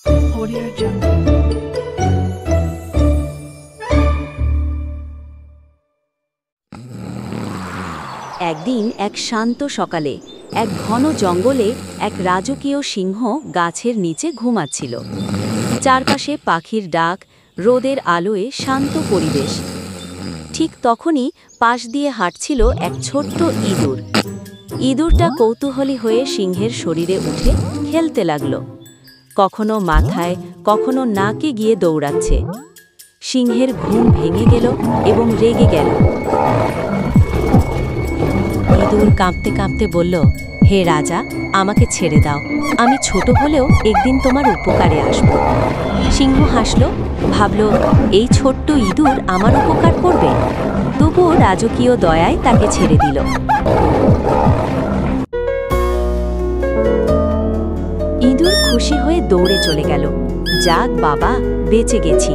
Audio Jungle. একদিন এক শান্ত সকালে এক ঘন জঙ্গলে এক রাজকীয় সিংহ গাছের নিচে ঘুমাচ্ছিল। চারপাশে পাখির ডাক, রোদের আলোয় শান্ত পরিবেশ। ঠিক তখনই পাশ দিয়ে হাঁটছিল এক ছোট্ট ইঁদুর। ইঁদুরটা কৌতূহলী হয়ে সিংহের শরীরে উঠে খেলতে লাগল। কখনো মাথায়, কখনো নাকে গিয়ে দৌড়াচ্ছে। সিংহের ঘুম ভেঙে গেল এবং রেগে গেল। ইঁদুর কাঁপতে কাঁপতে বলল, হে রাজা, আমাকে ছেড়ে দাও। আমি ছোট হলেও একদিন তোমার উপকারে আসব। সিংহ হাসল, ভাবল এই ছোট্ট ইঁদুর আমার উপকার করবে। তবুও রাজকীয় দয়ায় তাকে ছেড়ে দিল। ইঁদুর খুশি হয়ে দৌড়ে চলে গেল। যাক বাবা, বেঁচে গেছি।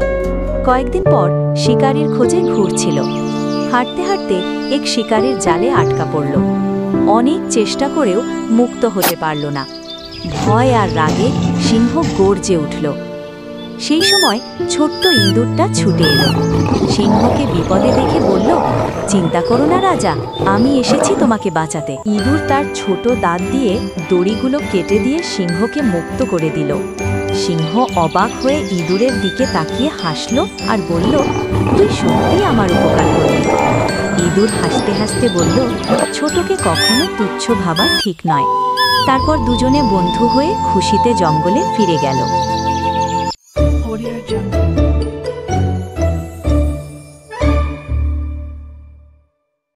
কয়েকদিন পর শিকারীর খোঁজে ঘুরছিল। হাঁটতে হাঁটতে এক শিকারীর জালে আটকা পড়ল। অনেক চেষ্টা করেও মুক্ত হতে পারল না। ভয় আর রাগে সিংহ গর্জে উঠল। সেই সময় ছোট্ট ইঁদুরটা ছুটে এলো। সিংহকে বিপদে দেখে বলল, চিন্তা করো না রাজা, আমি এসেছি তোমাকে বাঁচাতে। ইঁদুর তার ছোট দাঁত দিয়ে দড়িগুলো কেটে দিয়ে সিংহকে মুক্ত করে দিল। সিংহ অবাক হয়ে ইঁদুরের দিকে তাকিয়ে হাসল আর বলল, তুই সত্যিই আমার উপকার করলি। ইঁদুর হাসতে হাসতে বলল, ছোটকে কখনো তুচ্ছ ভাবা ঠিক নয়। তারপর দুজনে বন্ধু হয়ে খুশিতে জঙ্গলে ফিরে গেল। Audio Jungle.